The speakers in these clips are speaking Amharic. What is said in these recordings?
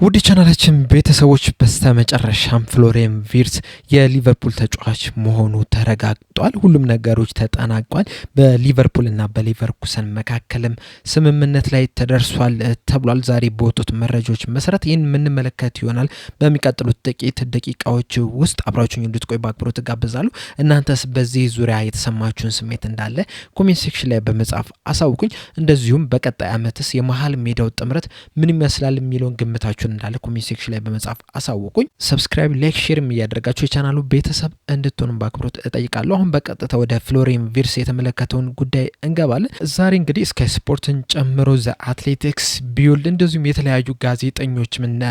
ውድ ቻናላችን ቤተሰቦች በስተመጨረሻም ፍሎሪያን ቪርትዝ የሊቨርፑል ተጫዋች መሆኑ ተረጋግጧል። ሁሉም ነገሮች ተጠናቋል። በሊቨርፑልና በሌቨርኩሰን መካከልም ስምምነት ላይ ተደርሷል ተብሏል። ዛሬ በወጡት መረጃዎች መሰረት ይህን የምንመለከት ይሆናል። በሚቀጥሉት ጥቂት ደቂቃዎች ውስጥ አብራችሁኝ እንድትቆዩ በአክብሮት ጋብዛለሁ። እናንተስ በዚህ ዙሪያ የተሰማችሁን ስሜት እንዳለ ኮሜንት ሴክሽን ላይ በመጻፍ አሳውቁኝ። እንደዚሁም በቀጣይ ዓመትስ የመሀል ሜዳው ጥምረት ምን ይመስላል የሚለውን ግምታችሁ እንዳለ ኮሜንት ሴክሽን ላይ በመጻፍ አሳውቁኝ። ሰብስክራይብ፣ ላይክ፣ ሼርም እያደረጋችሁ የቻናሉ ቤተሰብ እንድትሆኑ በአክብሮት እጠይቃለሁ። አሁን በቀጥታ ወደ ፍሎሪያን ቪርትዝ የተመለከተውን ጉዳይ እንገባለን። ዛሬ እንግዲህ ስካይ ስፖርትን ጨምሮ ዘ አትሌቲክስ፣ ቢውልድ እንደዚሁም የተለያዩ ጋዜጠኞችም እና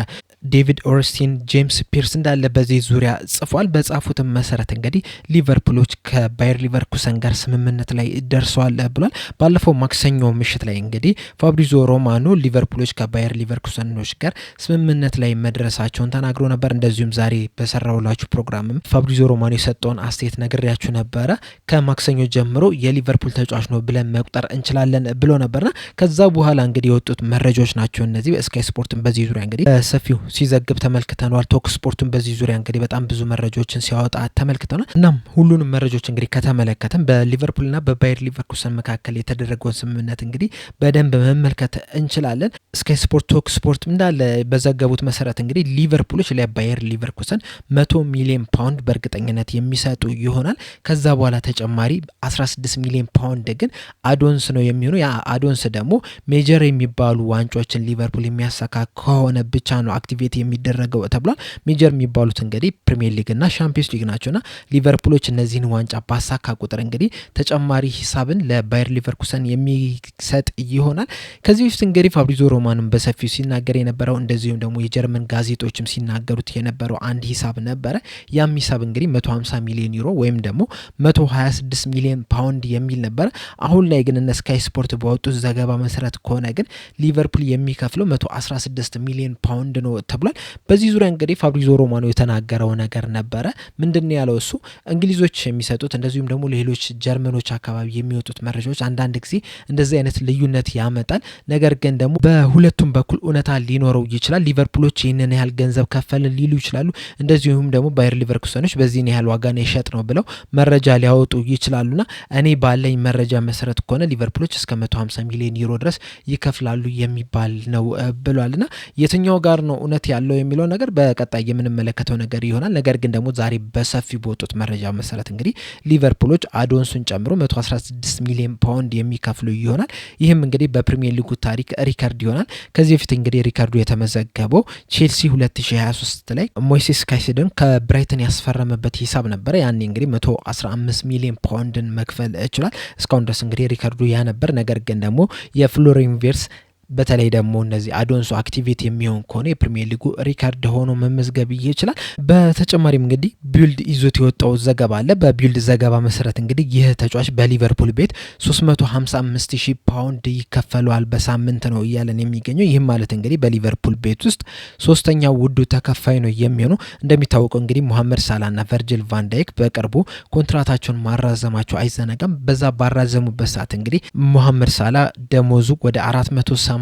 ዴቪድ ኦርንስቲን፣ ጄምስ ፒርስ እንዳለ በዚህ ዙሪያ ጽፏል። በጻፉትም መሰረት እንግዲህ ሊቨርፑሎች ከባየር ሊቨርኩሰን ጋር ስምምነት ላይ ደርሰዋል ብሏል። ባለፈው ማክሰኞ ምሽት ላይ እንግዲህ ፋብሪዚዮ ሮማኖ ሊቨርፑሎች ከባየር ሊቨርኩሰኖች ጋር ስምምነት ላይ መድረሳቸውን ተናግሮ ነበር። እንደዚሁም ዛሬ በሰራውላችሁ ፕሮግራምም ፋብሪዚዮ ሮማኖ የሰጠውን አስተያየት ነግሬያችሁ ነበረ። ከማክሰኞ ጀምሮ የሊቨርፑል ተጫዋች ነው ብለን መቁጠር እንችላለን ብሎ ነበርና ከዛ በኋላ እንግዲህ የወጡት መረጃዎች ናቸው እነዚህ። ስካይ ስፖርትን በዚህ ዙሪያ እንግዲህ በሰፊው ሲዘግብ ተመልክተናል። ቶክ ስፖርቱን በዚህ ዙሪያ እንግዲህ በጣም ብዙ መረጃዎችን ሲያወጣ ተመልክተናል። እናም ሁሉንም መረጃዎች እንግዲህ ከተመለከተን በሊቨርፑልና በባየር ሊቨርኩሰን መካከል የተደረገውን ስምምነት እንግዲህ በደንብ መመልከት እንችላለን። ስካይ ስፖርት፣ ቶክ ስፖርት እንዳለ በዘገቡት መሰረት እንግዲህ ሊቨርፑሎች ለባየር ሊቨርኩሰን 100 ሚሊዮን ፓውንድ በእርግጠኝነት የሚሰጡ ይሆናል። ከዛ በኋላ ተጨማሪ 16 ሚሊዮን ፓውንድ ግን አዶንስ ነው የሚሆነው። ያ አዶንስ ደግሞ ሜጀር የሚባሉ ዋንጫዎችን ሊቨርፑል የሚያሳካ ከሆነ ብቻ ነው አክቲቬት የሚደረገው ተብሏል። ሜጀር የሚባሉት እንግዲህ ፕሪሚየር ሊግ እና ሻምፒዮንስ ሊግ ናቸውና ሊቨርፑሎች እነዚህን ዋንጫ ባሳካ ቁጥር እንግዲህ ተጨማሪ ሂሳብን ለባየር ሊቨርኩሰን የሚሰጥ ይሆናል። ከዚህ በፊት እንግዲህ ፋብሪዚዮ ሮማኖም በሰፊው ሲናገር የነበረው እንደዚሁም ደግሞ የጀርመን ጋዜጦችም ሲናገሩት የነበረው አንድ ሂሳብ ነበረ። ያም ሂሳብ እንግዲህ 150 ሚሊዮን ዩሮ ወይም ደግሞ 126 ሚሊዮን ፓውንድ የሚል ነበረ። አሁን ላይ ግን እነ ስካይ ስፖርት ባወጡት ዘገባ መሰረት ከሆነ ግን ሊቨርፑል የሚከፍለው 116 ሚሊዮን ፓውንድ ነው ተብሏል። በዚህ ዙሪያ እንግዲህ ፋብሪዚዮ ሮማኖ የተናገረው ነገር ነበረ። ምንድን ያለው እሱ እንግሊዞች የሚሰጡት እንደዚሁም ደግሞ ሌሎች ጀርመኖች አካባቢ የሚወጡት መረጃዎች አንዳንድ ጊዜ እንደዚህ አይነት ልዩነት ያመጣል። ነገር ግን ደግሞ በሁለቱም በኩል እውነታ ሊኖረው ይችላል። ሊቨርፑሎች ይህንን ያህል ገንዘብ ከፈልን ሊሉ ይችላሉ። እንደዚሁም ደግሞ ባየር ሊቨርኩሰኖች በዚህን ያህል ዋጋ ነው የሸጥ ነው ብለው መረጃ ሊያወጡ ይችላሉና እኔ ባለኝ መረጃ መሰረት ከሆነ ሊቨርፑሎች እስከ 150 ሚሊዮን ዩሮ ድረስ ይከፍላሉ የሚባል ነው ብሏልና የትኛው ጋር ነው እውነት ያለው የሚለው ነገር በቀጣይ የምንመለከተው ነገር ይሆናል። ነገር ግን ደግሞ ዛሬ በሰፊው በወጡት መረጃ መሰረት እንግዲህ ሊቨርፑሎች አዶንሱን ጨምሮ 116 ሚሊዮን ፓውንድ የሚከፍሉ ይሆናል። ይህም እንግዲህ በፕሪሚየር ሊጉ ታሪክ ሪከርድ ይሆናል። ከዚህ በፊት እንግዲህ ሪከርዱ የተመዘገበው ቼልሲ 2023 ላይ ሞይሴስ ካይሴዶን ከብራይተን ያስፈረመበት ሂሳብ ነበረ። ያኔ እንግዲህ 115 ሚሊዮን ፓውንድን መክፈል ችሏል። እስካሁን ድረስ እንግዲህ ሪከርዱ ያ ነበር። ነገር ግን ደግሞ የፍሎሪያን ቪርትዝ በተለይ ደግሞ እነዚህ አዶንሶ አክቲቬት የሚሆን ከሆነ የፕሪሚየር ሊጉ ሪካርድ ሆኖ መመዝገብ ይችላል። በተጨማሪም እንግዲህ ቢውልድ ይዞት የወጣው ዘገባ አለ። በቢውልድ ዘገባ መሰረት እንግዲህ ይህ ተጫዋች በሊቨርፑል ቤት 355,000 ፓውንድ ይከፈለዋል በሳምንት ነው እያለን የሚገኘው። ይህም ማለት እንግዲህ በሊቨርፑል ቤት ውስጥ ሶስተኛው ውዱ ተከፋይ ነው የሚሆነው። እንደሚታወቀው እንግዲህ ሞሐመድ ሳላና ቨርጂል ቫን ዳይክ በቅርቡ ኮንትራታቸውን ማራዘማቸው አይዘነጋም። በዛ ባራዘሙበት ሰዓት እንግዲህ ሞሐመድ ሳላ ደሞዙ ወደ 480,000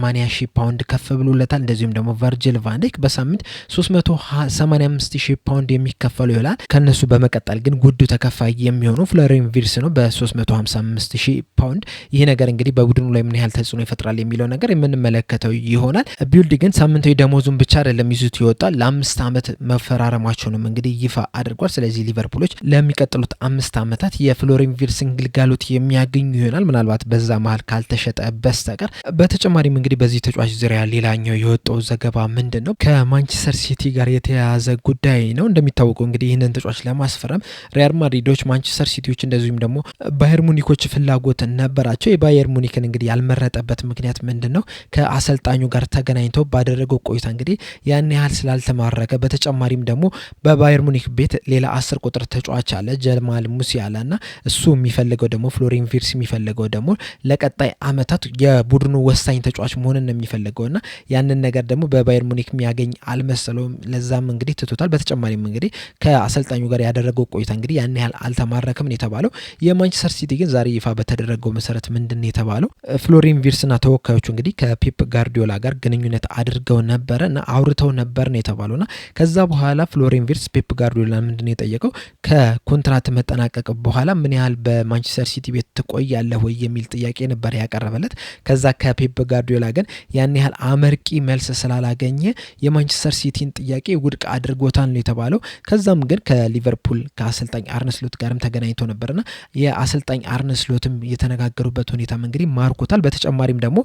ፓውንድ ከፍ ብሎለታል። እንደዚሁም ደግሞ ቨርጂል ቫን ዳይክ በሳምንት 385,000 ፓውንድ የሚከፈሉ ይላል። ከነሱ በመቀጠል ግን ጉዱ ተከፋይ የሚሆነው ፍሎሪያን ቪርትዝ ነው በ355,000 ፓውንድ። ይህ ነገር እንግዲህ በቡድኑ ላይ ምን ያህል ተጽዕኖ ይፈጥራል የሚለው ነገር የምንመለከተው ይሆናል። ቢውልድ ግን ሳምንታዊ ደሞዙን ብቻ አይደለም ይዙት ይወጣል፣ ለ5 ዓመት መፈራረማቸውንም እንግዲህ ይፋ አድርጓል። ስለዚህ ሊቨርፑሎች ለሚቀጥሉት 5 ዓመታት የፍሎሪያን ቪርትዝን ግልጋሎት የሚያገኙ ይሆናል፣ ምናልባት በዛ መሀል ካልተሸጠ በስተቀር። በተጨማሪም እንግዲህ በዚህ ተጫዋች ዙሪያ ሌላኛው የወጣው ዘገባ ምንድን ነው? ከማንቸስተር ሲቲ ጋር የተያያዘ ጉዳይ ነው። እንደሚታወቀው እንግዲህ ይህንን ተጫዋች ለማስፈረም ሪያል ማድሪዶች፣ ማንቸስተር ሲቲዎች እንደዚሁም ደግሞ ባየር ሙኒኮች ፍላጎት ነበራቸው። የባየር ሙኒክን እንግዲህ ያልመረጠበት ምክንያት ምንድን ነው? ከአሰልጣኙ ጋር ተገናኝተው ባደረገው ቆይታ እንግዲህ ያን ያህል ስላልተማረከ፣ በተጨማሪም ደግሞ በባየር ሙኒክ ቤት ሌላ 10 ቁጥር ተጫዋች አለ ጀማል ሙሲያላ እና እሱ የሚፈልገው ደግሞ ፍሎሪያን ቪርትዝ የሚፈልገው ደግሞ ለቀጣይ ዓመታት የቡድኑ ወሳኝ ተጫዋች ተጫዋች መሆንን ነው የሚፈልገውና ያንን ነገር ደግሞ በባየር ሙኒክ የሚያገኝ አልመሰለውም። ለዛም እንግዲህ ትቶታል። በተጨማሪም እንግዲህ ከአሰልጣኙ ጋር ያደረገው ቆይታ እንግዲህ ያን ያህል አልተማረከም ነው የተባለው። የማንቸስተር ሲቲ ግን ዛሬ ይፋ በተደረገው መሰረት ምንድነው የተባለው ፍሎሪን ቪርስና ተወካዮቹ እንግዲህ ከፔፕ ጋርዲዮላ ጋር ግንኙነት አድርገው ነበረ እና አውርተው ነበር ነው የተባለውና ከዛ በኋላ ፍሎሪን ቪርስ ፔፕ ጋርዲዮላ ምንድነው የጠየቀው ከኮንትራት መጠናቀቅ በኋላ ምን ያህል በማንቸስተር ሲቲ ቤት ትቆያለህ ወይ የሚል ጥያቄ ነበር ያቀረበለት። ከዛ ከፔፕ ጋርዲዮላ ግን ያን ያህል አመርቂ መልስ ስላላገኘ የማንቸስተር ሲቲን ጥያቄ ውድቅ አድርጎታል ነው የተባለው። ከዛም ግን ከሊቨርፑል ከአሰልጣኝ አርነ ስሎት ጋርም ተገናኝቶ ነበርና የአሰልጣኝ አርነ ስሎትም የተነጋገሩበት ሁኔታም እንግዲህ ማርኮታል። በተጨማሪም ደግሞ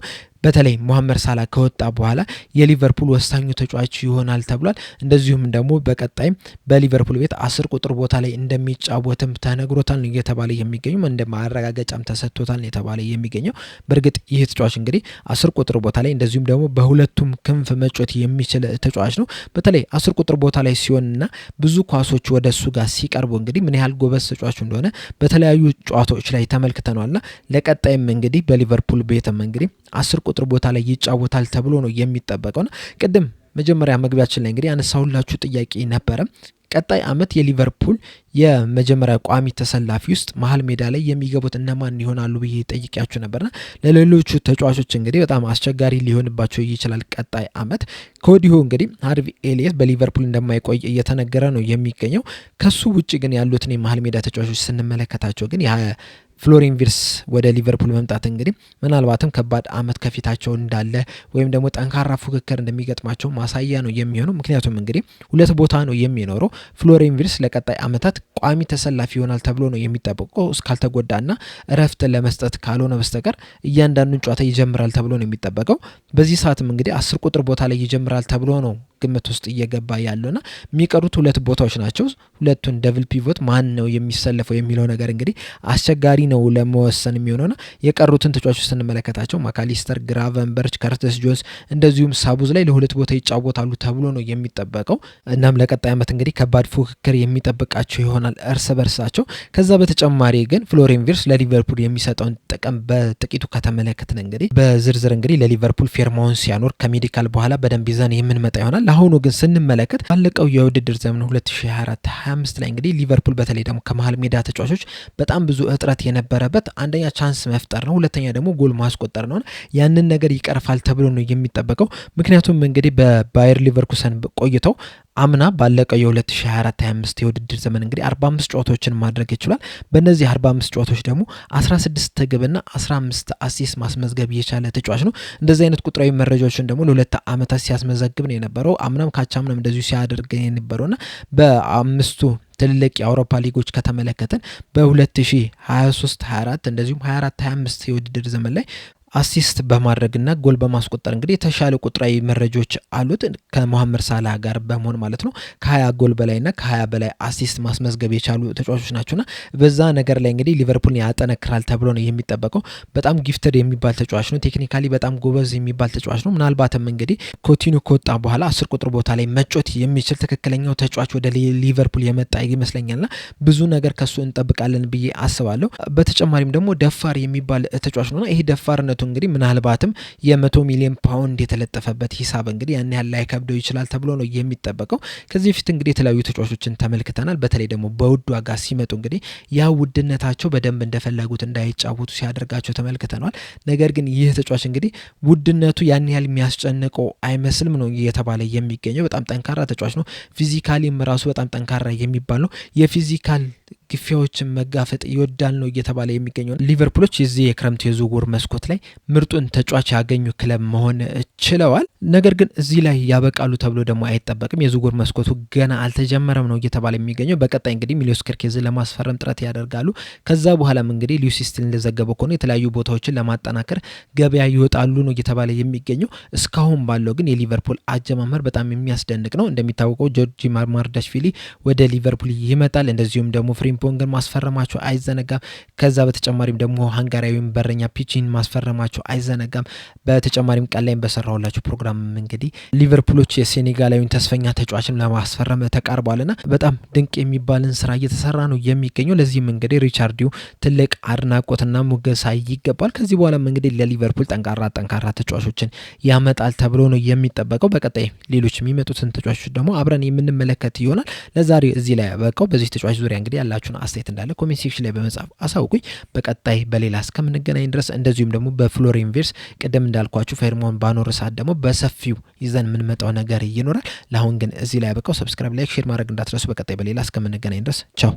በተለይ ሞሐመድ ሳላ ከወጣ በኋላ የሊቨርፑል ወሳኙ ተጫዋች ይሆናል ተብሏል። እንደዚሁም ደግሞ በቀጣይም በሊቨርፑል ቤት 10 ቁጥር ቦታ ላይ እንደሚጫወትም ተነግሮታል ነው እየተባለ የሚገኘው። እንደ ማረጋገጫም ተሰጥቶታል ነው የተባለ የሚገኘው። በእርግጥ ይህ ተጫዋች እንግዲህ 10 ቁጥር ቦታ ላይ እንደዚሁም ደግሞ በሁለቱም ክንፍ መጫወት የሚችል ተጫዋች ነው። በተለይ 10 ቁጥር ቦታ ላይ ሲሆንና ብዙ ኳሶች ወደ እሱ ጋር ሲቀርቡ እንግዲህ ምን ያህል ጎበዝ ተጫዋች እንደሆነ በተለያዩ ጨዋታዎች ላይ ተመልክተናልና ለቀጣይም እንግዲህ በሊቨርፑል ቤትም እንግዲህ 10 ቁጥር ቦታ ላይ ይጫወታል ተብሎ ነው የሚጠበቀውና ቅድም መጀመሪያ መግቢያችን ላይ እንግዲህ ያነሳሁላችሁ ጥያቄ ነበረ። ቀጣይ አመት የሊቨርፑል የመጀመሪያ ቋሚ ተሰላፊ ውስጥ መሀል ሜዳ ላይ የሚገቡት እነማን ይሆናሉ ብዬ ጠይቄያችሁ ነበርና ለሌሎቹ ተጫዋቾች እንግዲህ በጣም አስቸጋሪ ሊሆንባቸው ይችላል ቀጣይ አመት። ከወዲሁ እንግዲህ ሃርቪ ኤሊየት በሊቨርፑል እንደማይቆይ እየተነገረ ነው የሚገኘው። ከሱ ውጭ ግን ያሉትን የመሀል ሜዳ ተጫዋቾች ስንመለከታቸው ግን ፍሎሪን ቪርስ ወደ ሊቨርፑል መምጣት እንግዲህ ምናልባትም ከባድ አመት ከፊታቸው እንዳለ ወይም ደግሞ ጠንካራ ፉክክር እንደሚገጥማቸው ማሳያ ነው የሚሆነው። ምክንያቱም እንግዲህ ሁለት ቦታ ነው የሚኖረው። ፍሎሪን ቪርስ ለቀጣይ አመታት ቋሚ ተሰላፊ ይሆናል ተብሎ ነው የሚጠበቀው እስካልተጎዳና እረፍት ለመስጠት ካልሆነ በስተቀር እያንዳንዱን ጨዋታ ይጀምራል ተብሎ ነው የሚጠበቀው። በዚህ ሰዓትም እንግዲህ 10 ቁጥር ቦታ ላይ ይጀምራል ተብሎ ነው ግምት ውስጥ እየገባ ያለውና የሚቀሩት ሁለት ቦታዎች ናቸው። ሁለቱን ደብል ፒቮት ማን ነው የሚሰለፈው የሚለው ነገር እንግዲህ አስቸጋሪ ነው ለመወሰን የሚሆነውና የቀሩትን ተጫዋቾች ስንመለከታቸው ማካሊስተር፣ ግራቨንበርች፣ ከርተስ ጆንስ እንደዚሁም ሳቡዝ ላይ ለሁለት ቦታ ይጫወታሉ ተብሎ ነው የሚጠበቀው። እናም ለቀጣይ አመት እንግዲህ ከባድ ፉክክር የሚጠብቃቸው ይሆናል እርስ በርሳቸው። ከዛ በተጨማሪ ግን ፍሎሪን ቪርስ ለሊቨርፑል የሚሰጠውን ጥቅም በጥቂቱ ከተመለከትን እንግዲህ በዝርዝር እንግዲህ ለሊቨርፑል ፊርማውን ሲያኖር ከሜዲካል በኋላ በደንብ ይዘን የምንመጣ ይሆናል። ለአሁኑ ግን ስንመለከት ባለቀው የውድድር ዘመን 2024-25 ላይ እንግዲህ ሊቨርፑል በተለይ ደግሞ ከመሀል ሜዳ ተጫዋቾች በጣም ብዙ እጥረት የነበረበት አንደኛ ቻንስ መፍጠር ነው፣ ሁለተኛ ደግሞ ጎል ማስቆጠር ነው። ያንን ነገር ይቀርፋል ተብሎ ነው የሚጠበቀው። ምክንያቱም እንግዲህ በባየር ሊቨርኩሰን ቆይተው አምና ባለቀው የ2024-25 የውድድር ዘመን እንግዲህ 45 ጨዋታዎችን ማድረግ ይችላል። በእነዚህ 45 ጨዋታዎች ደግሞ 16 ግብና 15 አሲስት ማስመዝገብ የቻለ ተጫዋች ነው። እንደዚህ አይነት ቁጥራዊ መረጃዎችን ደግሞ ለሁለት አመታት ሲያስመዘግብ ነው የነበረው። አምናም ካቻምናም እንደዚሁ ሲያደርግ የነበረውና በአምስቱ ትልልቅ የአውሮፓ ሊጎች ከተመለከተን በ2023-24 እንደዚሁም 24-25 የውድድር ዘመን ላይ አሲስት በማድረግና ጎል በማስቆጠር እንግዲህ የተሻለ ቁጥራዊ መረጃዎች አሉት ከሞሐመድ ሳላህ ጋር በመሆን ማለት ነው። ከ20 ጎል በላይና ከ20 በላይ አሲስት ማስመዝገብ የቻሉ ተጫዋቾች ናቸውና በዛ ነገር ላይ እንግዲህ ሊቨርፑልን ያጠነክራል ተብሎ ነው የሚጠበቀው። በጣም ጊፍትድ የሚባል ተጫዋች ነው። ቴክኒካሊ በጣም ጎበዝ የሚባል ተጫዋች ነው። ምናልባትም እንግዲህ ኮቲኑ ከወጣ በኋላ 10 ቁጥር ቦታ ላይ መጮት የሚችል ትክክለኛው ተጫዋች ወደ ሊቨርፑል የመጣ ይመስለኛልና ብዙ ነገር ከሱ እንጠብቃለን ብዬ አስባለሁ። በተጨማሪም ደግሞ ደፋር የሚባል ተጫዋች ነውና ይሄ ደፋርነቱ እንግዲህ ምናልባትም የ100 ሚሊዮን ፓውንድ የተለጠፈበት ሂሳብ እንግዲህ ያን ያህል ላይ ከብደው ይችላል ተብሎ ነው የሚጠበቀው። ከዚህ በፊት እንግዲህ የተለያዩ ተጫዋቾችን ተመልክተናል። በተለይ ደግሞ በውድ ዋጋ ሲመጡ እንግዲህ ያ ውድነታቸው በደንብ እንደፈለጉት እንዳይጫወቱ ሲያደርጋቸው ተመልክተናል። ነገር ግን ይህ ተጫዋች እንግዲህ ውድነቱ ያን ያህል የሚያስጨንቀው አይመስልም ነው እየተባለ የሚገኘው። በጣም ጠንካራ ተጫዋች ነው። ፊዚካሊም ራሱ በጣም ጠንካራ የሚባል ነው። የፊዚካል ግፊያዎችን መጋፈጥ ይወዳል ነው እየተባለ የሚገኘው። ሊቨርፑሎች የዚህ የክረምት የዝውውር መስኮት ላይ ምርጡን ተጫዋች ያገኙ ክለብ መሆን ችለዋል። ነገር ግን እዚህ ላይ ያበቃሉ ተብሎ ደግሞ አይጠበቅም። የዝውውር መስኮቱ ገና አልተጀመረም ነው እየተባለ የሚገኘው። በቀጣይ እንግዲህ ሚሎስ ኬርኬዝን ለማስፈረም ጥረት ያደርጋሉ። ከዛ በኋላም እንግዲህ ሉዊስ ስቲል እንደዘገበው ከሆነ የተለያዩ ቦታዎችን ለማጠናከር ገበያ ይወጣሉ ነው እየተባለ የሚገኘው። እስካሁን ባለው ግን የሊቨርፑል አጀማመር በጣም የሚያስደንቅ ነው። እንደሚታወቀው ጆርጂ ማርዳሽቪሊ ወደ ሊቨርፑል ይመጣል። እንደዚሁም ደግሞ ፍሪምፖንግን ማስፈረማቸው አይዘነጋም። ከዛ በተጨማሪም ደግሞ ሃንጋሪያዊን በረኛ ፒቺን ማስፈረማቸው ማስፈረማቸው አይዘነጋም። በተጨማሪም ቀን ላይ በሰራሁላችሁ ፕሮግራም እንግዲህ ሊቨርፑሎች የሴኔጋላዊውን ተስፈኛ ተጫዋችን ለማስፈረም ተቃርቧልና በጣም ድንቅ የሚባልን ስራ እየተሰራ ነው የሚገኘው። ለዚህም እንግዲህ ሪቻርዲዮ ትልቅ አድናቆትና ሙገሳ ይገባል። ከዚህ በኋላም እንግዲህ ለሊቨርፑል ጠንካራ ተጫዋቾችን ያመጣል ተብሎ ነው የሚጠበቀው። በቀጣይ ሌሎች የሚመጡትን ተጫዋቾች ደግሞ አብረን የምንመለከት ይሆናል። ለዛሬ እዚህ ላይ ያበቃው። በዚህ ተጫዋች ዙሪያ እንግዲህ ያላችሁን አስተያየት እንዳለ ኮሜንት ሴክሽን ላይ በመጻፍ አሳውቁኝ። በቀጣይ በሌላ እስከምንገናኝ ድረስ እንደዚሁም ደግሞ በፍሎሪያን ቪርትዝ ቅድም እንዳልኳችሁ ፊርማውን ባኖር ሰዓት ደግሞ በሰፊው ይዘን የምንመጣው ነገር ይኖራል። ለአሁን ግን እዚህ ላይ ያበቃው። ሰብስክራይብ፣ ላይክ፣ ሼር ማድረግ እንዳትረሱ። በቀጣይ በሌላ እስከምንገናኝ ድረስ ቻው።